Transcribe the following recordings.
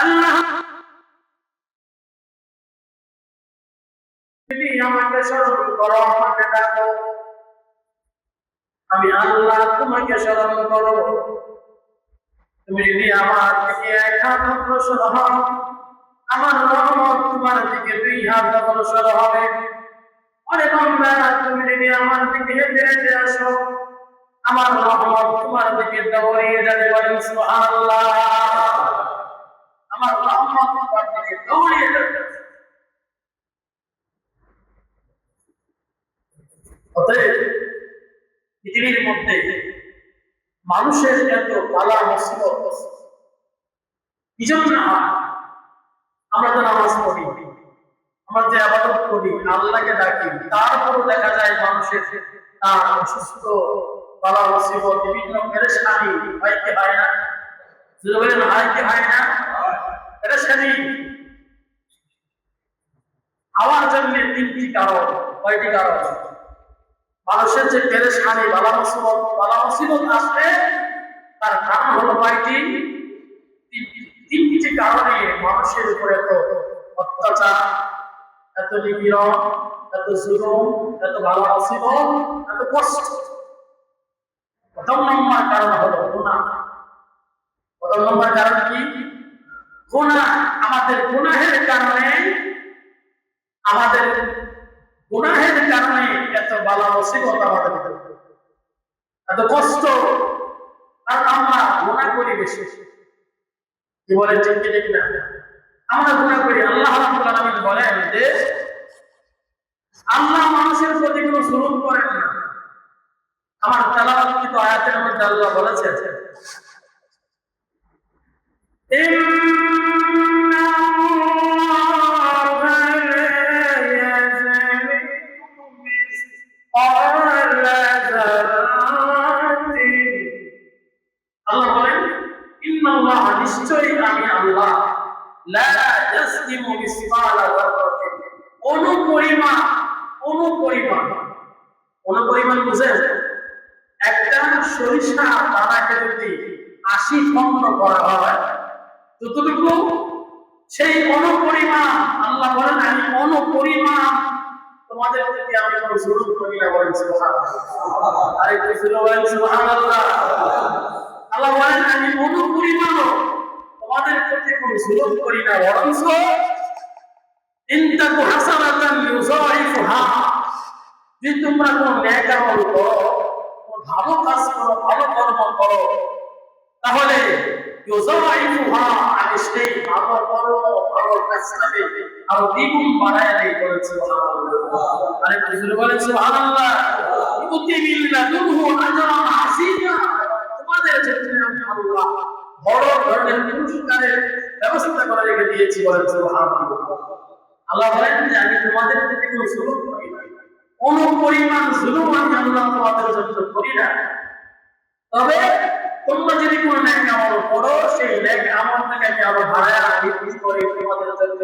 আল্লাহ তুমি আমাকে স্মরণ করো, আমাকে ডাকো, আমি আল্লাহ তোমাকে স্মরণ করো। তুমি যদি আমার দিকে এক হাত অগ্রসর হও, আমার রহমত তোমার দিকে 2 হাত অগ্রসর হবে। অনেক বান্দা, তুমি যদি আমার দিকে হেঁটে হেঁটে আসো, আমার রহমত তোমার দিকে দৌড়িয়ে যাবে। বলেন সুবহানাল্লাহ। আমার রহমত তোমার দিকে দৌড়িয়ে যাবে। অতএব পৃথিবীর মধ্যে মানুষের এত বালা মুসিবত কি জন্য হয়? আমরা তো নামাজ পড়ি, আমরা যে ইবাদত করি, আল্লাহকে ডাকি, তারপরও দেখা যায় মানুষের অসুস্থ, বালা মুসিবত, বিভিন্ন পেরেশানি হয় কি হয় না? বলেন হয় কি হয় না? পেরেশানি হওয়ার জন্য 3টি কারণ। কয়টি কারণ? মানুষের যে পেরেশানি, বালা মুসিবত আসবে, তার কারণ হলো কয়টি? 3টি কারণে মানুষের উপরে এত অত্যাচার, এত নিপীড়ন, এত জুলুম, এত বালা মুসিবত, এত কষ্ট। প্রথম নম্বর কারণ হলো গুনাহ। প্রথম নম্বর কারণ কি? গুনাহ। আমাদের গুনাহের কারণে এত বালা মুসিবত আমাদের, এত কষ্ট। কারণ আমরা গুনাহ করি বেশি। কি বলেন, ঠিক ঠিক না? আমরা গুনাহ করি। আল্লাহ রাব্বুল আলামিন বলেন যে আল্লাহ মানুষের প্রতি কোনো জুলুম করেন না। আমার তেলাওয়াতকৃত আয়াতের মধ্যে আল্লাহ বলেছেন আল্লাহ বলেন ইন্নাল্লাহ, নিশ্চয়ই আমি আল্লাহ, লা ইয়াজলিমু মিসকালা যাররাতিন, অনুপরিমাণ বুঝেন? একটা সরিষা দানাকে যদি 80 খণ্ড করা হয়, যতটুকু, সেই অনুপরিমাণ আল্লাহ বলেন আমি অনুপরিমাণ তোমাদের প্রতি আমি কোনো জুলুম করি না। বলেন সুবহানাল্লাহ। আরেকটু জোরে বলেন সুবহানাল্লাহ। আল্লাহ বলেন আমি অনুপরিমাণ তোমাদের প্রতি কোনো জুলুম করি না, বরঞ্চ ইনতাকু হাসানাতান ইউযাইফুহা, যদি তোমরা কোনো নেক আমল করো, কোনো ভালো কাজ করো, ভালো কর্ম করো, তাহলে ইউযাইফুহা, আমি সেই ভালো কর্ম, ভালো কাজটাকে আরো দ্বিগুণ বাড়ায় দেই। বলেন সুবহানাল্লাহ। আরেকটু জোরে বলেন সুবহানাল্লাহ। ইউতি মিল্লাতুহু আজরান আসীমা, তোমাদের জন্য আমি আল্লাহ বড় ধরনের পুরস্কারের ব্যবস্থা করে রেখে দিয়েছি। বলেন সুবহানাল্লাহ। আল্লাহ বলেন যে আমি তোমাদের প্রতি কোনো জুলুম করি না, অনুপরিমাণ জুলুম আমি আল্লাহ তোমাদের জন্য করি না। তবে তোমরা যদি কোনো নেক আমল করো, সেই নেক আমলটাকে আমি আরো বাড়ায়া বৃদ্ধি করে তোমাদের জন্য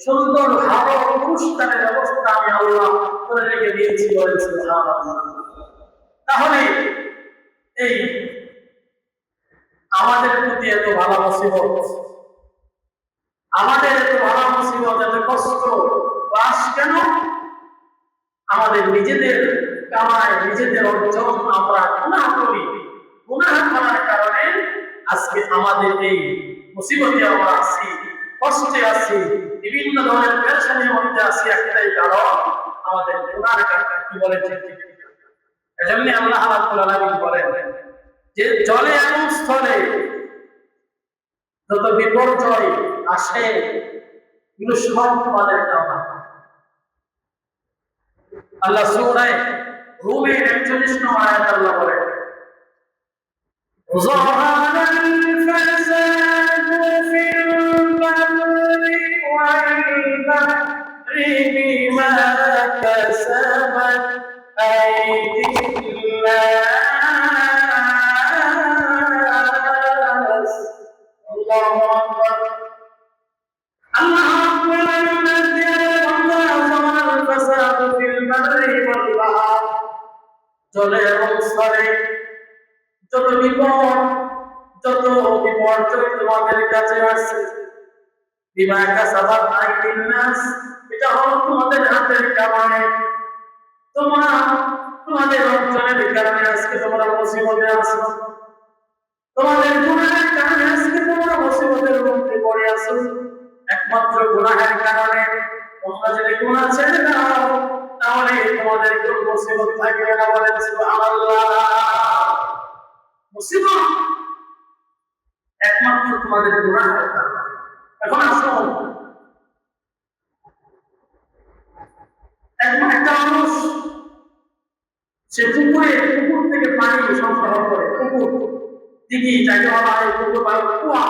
সুন্দর ভালো পুরস্কারের ব্যবস্থা আমি আল্লাহ করে রেখে দিয়েছি। বলেন সুবহানাল্লাহ। তাহলে এই আমাদের প্রতি এত ভালো মুসিবত, আমাদের এত ভালো মুসিবত, এত কষ্ট বাস কেন? আমাদের নিজেদের কামাই, নিজেদের অর্জন আমরা গুনাহ করি। গুনাহ করার কারণে আজকে আমাদের এই মুসিবতে আমরা আছি, কষ্টে আছি, বিভিন্ন ধরনের পেরেশানির মধ্যে আছি। একটাই কারণ, আমাদের গুনাহের কারণে। কি বলেন ঠিক? এজন্য আল্লাহ রাব্বুল আলামিন বলেন যে জলে এবং স্থলে যত বিপর্যয় আসে, এগুলো সব তোমাদের কারণে। আল্লাহ সূরা রূমের 41 নম্বর আয়াত আল্লাহ বলেন ظهر الفساد في البر والبحر بما كسبت أيدي الناس। الله أكبر। الله أكبر. ظهر الفساد في البر والبحر, জলে এবং স্থলে যত বিপর্যয় তোমাদের কাছে আসছে, বিমা কাসাবাত আইদিন নাস, এটা হলো তোমাদের হাতের কামাই। তোমরা তোমাদের অর্জনের কারণে আজকে তোমরা মুসিবতে আছো, তোমাদের গুনাহের কারণে আজকে তোমরা মুসিবতের মধ্যে পড়ে আছো। একমাত্র গুনাহের কারণে তোমরা যদি গুনাহ ছেড়ে দাও তাহলে তোমাদের কোনো মুসিবত থাকবে না। বলেন সুবহানাল্লাহ। মুসিবত একমাত্র তোমাদের গুনাহের কারণে। এখন আসুন, একটা মানুষ সে পুকুর থেকে পানি সংগ্রহ করে, পুকুর দিঘি যাকে বলা হয়, পুকুর বা কুয়া,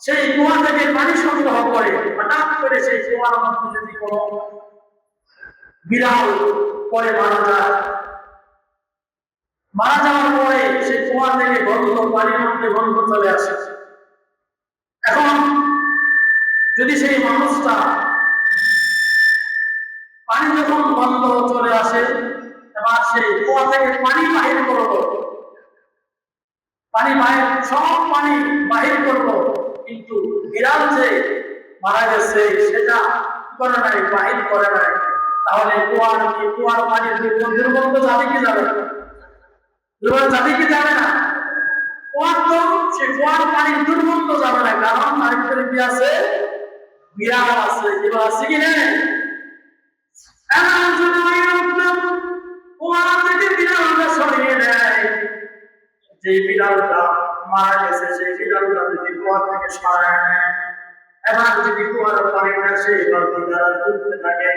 সেই কুয়া থেকে পানি সংগ্রহ করে। হঠাৎ করে সেই কুয়ার মধ্যে যদি কোনো বিড়াল পরে মারা যায়, মারা যাওয়ার পরে সেই কুয়া থেকে গন্ধ, পানির মধ্যে গন্ধ চলে আসে। এখন যদি সেই মানুষটা পানি যখন গন্ধ চলে আসে, এবার সেই কুয়া থেকে পানি বাহির করবো, পানি বাহির, সব পানি বাহির করবো, কিন্তু বিড়াল যে মারা গেছে সেটা করে নাই, বাহির করে নাই, তাহলে কুয়ার পানির দুর্গন্ধ যাবে কি যাবে না? দুর্গন্ধ যাবে কি যাবে না? কুয়ার তো সে কুয়ার পানির দুর্গন্ধ যাবে না, কারণ তার ভিতরে কি আছে? বিড়াল আছে। কি আছে কি নেই? কুয়া থেকে বিড়ালটা সরিয়ে দেয়, যে বিড়ালটা মারা গেছে সেই বিড়ালটা যদি কুয়া থেকে সরায় নেয়, এবার যদি কুয়ার পানিটা সেই বালতি দ্বারা তুলতে থাকে,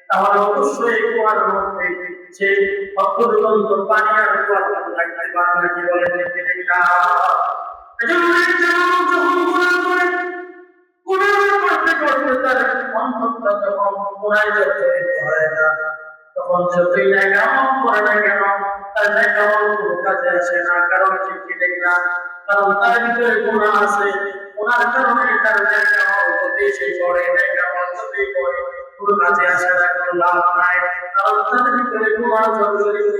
তাহলে অবশ্যই কুয়ার মধ্যে যে অপরিগন্ত পানি আর কুয়ার মধ্যে লাগতে পারে না। কি বলেন ঠিক না? এজন্য একটা মানুষ যখন গুনাহ করে, গুনাহ করতে করতে তার অন্তরটা যখন গুনাহে জড়িত হয়ে যায়, তখন যতই না কেমন করে না কেন তার কেমন কোনো কাজে আসে না। কারণ ঠিক না, কারণ তার ভিতরে গুনাহ আছে। গুনার কারণে তার কেমন যদি সে করে কেমন যদি করে কোনো কাজে আসে না, কোনো লাভ নাই। কারণ তার ভিতরে গুনাহ জড়িত,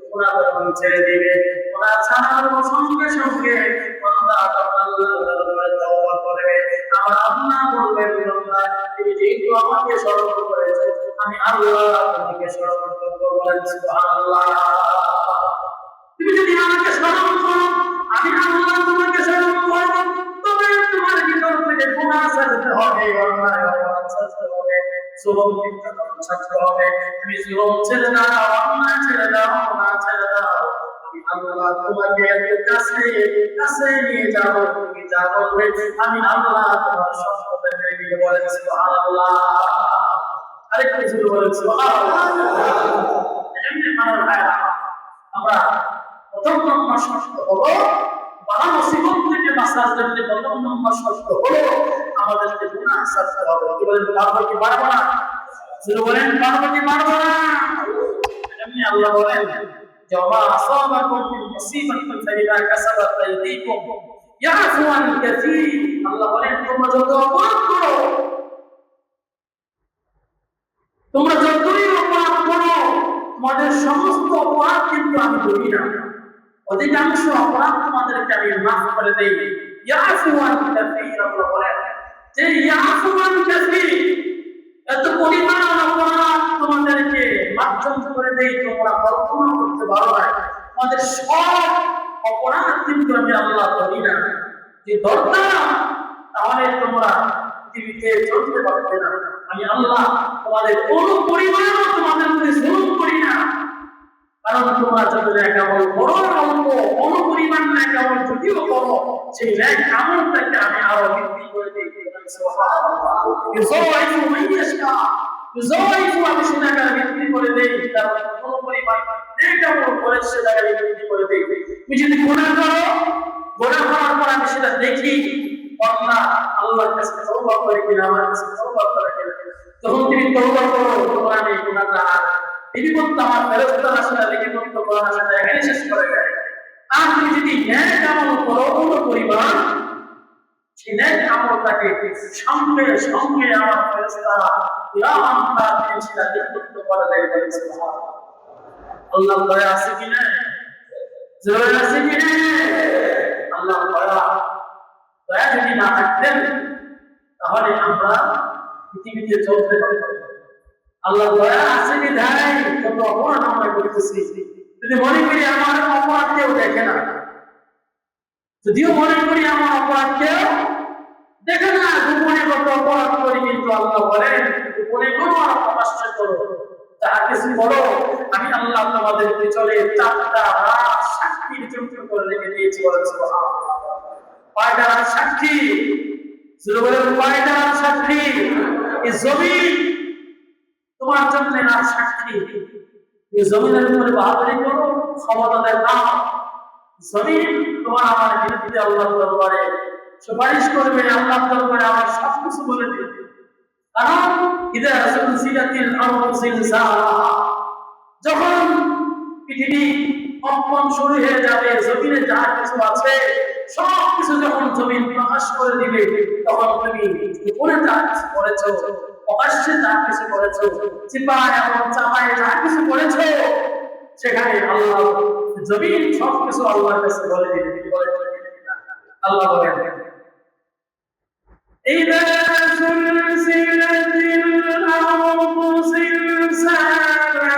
গুনাহ যখন ছেড়ে দিবে, গুনাহ ছাড়ার সঙ্গে সঙ্গে বান্দা আল্লাহর দরবারে তওবা করবে। আমার আল্লাহ বলবেন, বান্দা তুমি যেহেতু আমাকে স্মরণ করেছো, আমি আল্লাহ তোমাকে স্মরণ করব। বলেন সুবহানাল্লাহ। তুমি যদি আমাকে স্মরণ করো, আমি আল্লাহ তোমাকে স্মরণ করব। তবে তোমার ভিতর থেকে গুনাহ ছাড়তে হবে, অন্যায় অপরাধ ছাড়তে হবে, জুলুম নির্যাতন ছাড়তে হবে। তুমি জুলুম ছেড়ে দাও, অন্যায় ছেড়ে দাও, গুনাহ ছেড়ে দাও, আমি আল্লাহ তোমাকে কাছে নিয়ে যাব। তুমি যা বলবে আমি আল্লাহ তোমার সম্পদে মেনে নিয়ে। বলেন সুবহানাল্লাহ। আরেকটু জোরে বলেন সুবহানাল্লাহ। এজন্য আমার ভাইরা, আমরা প্রথম নম্বর শর্ত হলো বালা মুসিবত থেকে বাঁচার জন্য প্রথম নম্বর শর্ত হলো আমাদেরকে গুনাহ ছাড়তে হবে। কি বলেন? পারবো কি পারবো না? জোরে বলেন, পারবো কি পারবো না? এজন্য আল্লাহ বলেন, জামা আসাবাকুম মিন মুসিবাতিন ফাবিমা কাসাবাত আইদিকুম ইয়াফু আন কাসীর। আল্লাহ বলেন, তোমরা যত অপরাধ করো, তোমরা যতই অপরাধ করো, তোমাদের সমস্ত অপরাধ কিন্তু আমি ধরি না, অধিকাংশ অপরাধ তোমাদেরকে আমি মাফ করে দেই। ইয়াফু আন কাসীর। আল্লাহ বলেন যে ইয়াফু আন কাসীর, এত পরিমাণ অপরাধ তোমাদেরকে মার্জন করে দেই, তোমরা কল্পনা করতে পারো না। তোমাদের সব অপরাধ কিন্তু আমি আল্লাহ ধরি না। যে ধরতাম তাহলে তোমরা পৃথিবীতে চলতে পারবে না। আমি আল্লাহ তোমাদের কোনো পরিমাণও তোমাদের উপরে জুলুম করি না, কারণ তোমরা যত ন্যাক আমল করো, অল্প কোনো পরিমাণ ন্যাক আমল যদিও করো, সেই ন্যাক আমলটাকে আমি আরো বৃদ্ধি করে দিই। সুবহানাল্লাহ। ইউযাইফু মান ইয়াশা, ইউযাইফু, আমি সেটাকে বৃদ্ধি করে দেই, কারণ কোনো পরিমাণ ন্যাক আমল করে সেটাকে বৃদ্ধি করে দেই। তুমি যদি গুনাহ করো, গুনাহ করার পর আমি সেটা দেখি বান্দা আল্লাহর কাছে তওবা করে কিনা, আমার কাছে তওবা করে কিনা, তখন তুমি তওবা করো, তখন আমি গুনাহটা বিপদ আমার ফেরেশতারা সেটা লিখিত কোরআন সেটা এখানে শেষ করে দেয়। আর তুমি যদি ন্যাক আমল করো কোনো পরিমাণ, সেই ন্যাক আমলটাকে সঙ্গে সঙ্গে আমার ফেরেশতারা কিরামান কাতিবিন সেটা লিখিত করে দেয়। বলেন সুবহানাল্লাহ। আল্লাহ দয়া আছে কি না? জোরে আছে কি না? আল্লাহ দয়া যদি না থাকতেন তাহলে আমরা পৃথিবীতে চলতে পারবো। আল্লাহ দয়া আছে বিধায় কত অপরাধ আমরা করতেছি। যদি মনে করি আমার অপরাধ কেউ দেখে না, যদিও মনে করি আমার অপরাধ কেউ দেখে না, গোপনে কত অপরাধ করি, কিন্তু আল্লাহ বলেন গোপনে করো আর প্রকাশ্যে করো, যাহা কিছু করো আমি আল্লাহ তোমাদের পিছনে 4টা রাত সাক্ষীর চরিত্র করে রেখে দিয়েছি। বলেন সুবহানাল্লাহ। 5টা রাত সাক্ষী, বলেন 5টা রাত সাক্ষী। এই জমিন তোমার জন্য রাত সাক্ষী। এই জমিনের উপরে বাহাদুরি করো, ক্ষমতা দেখাও, জমিন তোমার আমার বিরুদ্ধে আল্লাহর দরবারে সুপারিশ করবে, আল্লাহর দরবারে আমার সবকিছু বলে দেবে। কারণ ইদা সুলসিলাতিল আরদু জিলজালাহা, যখন পৃথিবী কম্পন শুরু হয়ে যাবে, জমিনে যা কিছু আছে সবকিছু যখন জমিন প্রকাশ করে দিবে, তখন তুমি উপরে যা কিছু করেছো, প্রকাশ্যে যা কিছু করেছো, চিপায় এবং চাপায় যা কিছু করেছো, সেখানে আল্লাহ জমিন সবকিছু আল্লাহর কাছে বলে দিবে। আল্লাহ বলেন إذا زلزلت الأرض زلزالها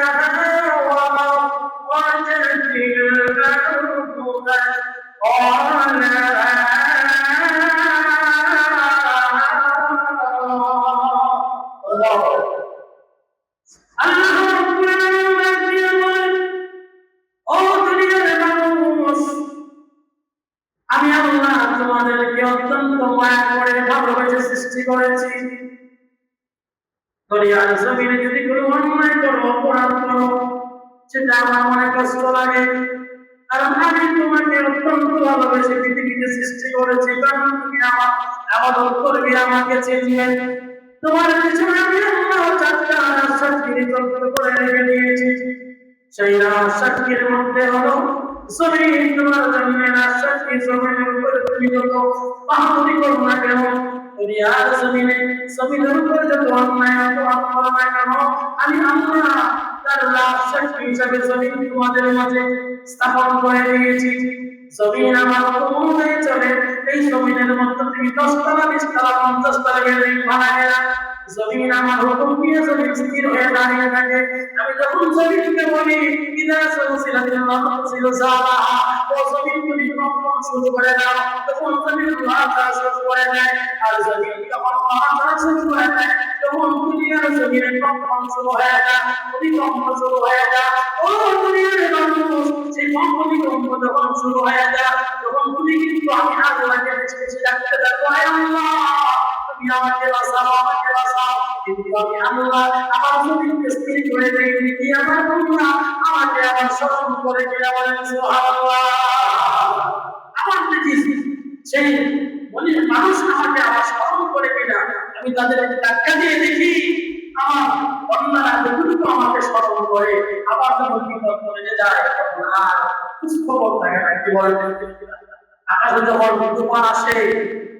وأخرجت الأرض أثقالها আমি আল্লাহ তোমাদেরকে অত্যন্ত মায়া করে ভালোবেসে সৃষ্টি করেছি। দুনিয়ার জমিনে যদি কোনো অন্যায় করো, অপরাধ করো, সেটা আমার মনে কষ্ট লাগে, কারণ আমি তোমাকে অত্যন্ত ভালোবেসে পৃথিবীতে সৃষ্টি করেছি। কারণ তুমি আমার ইবাদত করবে, আমাকে চিনবে। তোমার পিছনে আমি আল্লাহ 4টা সাক্ষীর চরিত্র করে রেখে দিয়েছি। সেই সাক্ষীর মধ্যে হলো জমিন তোমার জন্য সাক্ষী। জমিনের উপরে তুমি যত বাহাদুরি করো না কেন, দুনিয়ার জমিনে জমিনের উপরে যত অন্যায় অপরাধ করো না কেন, আমি আল্লাহ তার সাক্ষী হিসাবে জমিন তোমাদের মাঝে স্থাপন করে দিয়েছি। জমিন আমার হুকুম অনুযায়ী চলে। এই জমিনের মধ্যে তুমি 10 তলা 20 তলা 50 তলা বিল্ডিং বানায় না, জমিন আমার হুকুম দিয়ে জমিন স্থির হয়ে দাঁড়িয়ে থাকে। আমি যখন জমিনকে বলি ইদা সুলসিলাতিল আরদু জিলজালাহা, ও জমিন তুমি কম্পন শুরু করে দাও, তখন জমিন লাফা শুরু করে দেয়। আর জমিন যখন লাফা শুরু করে দেয়, তখন দুনিয়ার জমিনে কম্পন শুরু হয়ে যায়, ভূমিকম্প শুরু হয়ে যায়। ও দুনিয়ার মানুষ, সেই ভূমিকম্প যখন শুরু হয়ে যায়, তখন তুমি কিন্তু আমি আল্লাহকে বেশি বেশি ডাকতে থাকো, হে আল্লাহ তুমি আমাকে বাঁচাও, আমাকে বাঁচাও। কিন্তু আমি আল্লাহ আমার জমিনকে স্থির করে দেই, কি আমার বান্দা আমাকে আবার স্মরণ করে কিনা, বলেন সুবহানাল্লাহ। আমার দেখি সেই মানুষ আমাকে আবার স্মরণ করে কিনা, আমি তাদেরকে ধাক্কা দিয়ে দেখি আমার অন্যরা যতটুকু আমাকে স্মরণ করে, আবার যখন বিপদ করে যায় তখন আর কিছু খবর থাকে না। কি বলেন, আকাশে যখন তুফান আসে,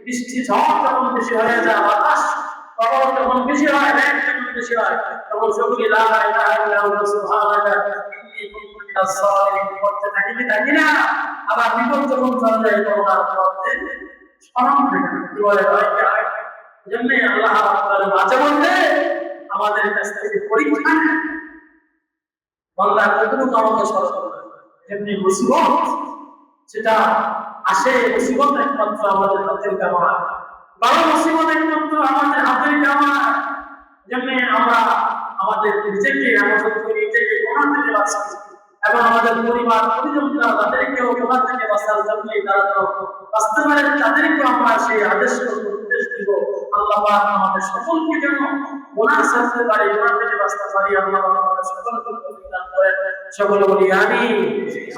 বৃষ্টি ঝড় যখন বেশি হয়ে যায়, বাতাস প্রবল যখন বেশি হয়, রেট যখন বেশি হয়, তখন সকলে লা ইলাহা ইল্লাল্লাহ সুবহানাকা ইন্নী কুনতু মিনাজ জালিমিন করতে থাকি না। আবার বিপদ যখন চলে যায় তখন আর করতে স্মরণ করে না। কি বলে হয়, এজন্য আল্লাহ তাআলা মাঝে মধ্যে আমাদের কাছ থেকে পরীক্ষা নেন, বান্দা কতটুকু আমাকে স্মরণ করে। এমনি মুসিবত সেটা আসে, মুসিবত একমাত্র আমাদের হাতের কামাই, বড় মুসিবত একমাত্র আমাদের হাতের কামাই। যেমনি আমরা আমাদের নিজেকে আমাদের নিজেকে গুনাহ থেকে বাঁচাই এবং আমাদের পরিবার পরিজনরা তাদেরকেও গুনাহ থেকে বাঁচার জন্য তারা তো বাঁচতে পারে, তাদেরকে আমরা সেই আদেশ উপদেশ দিব। আল্লাহ পাক আমাদের সকলকে যেন গুনাহ ছাড়তে পারে, গুনাহ থেকে বাঁচতে পারি। আল্লাহ আমাদের সকলকে তৌফিক দান করেন। সকলে বলি আমিন।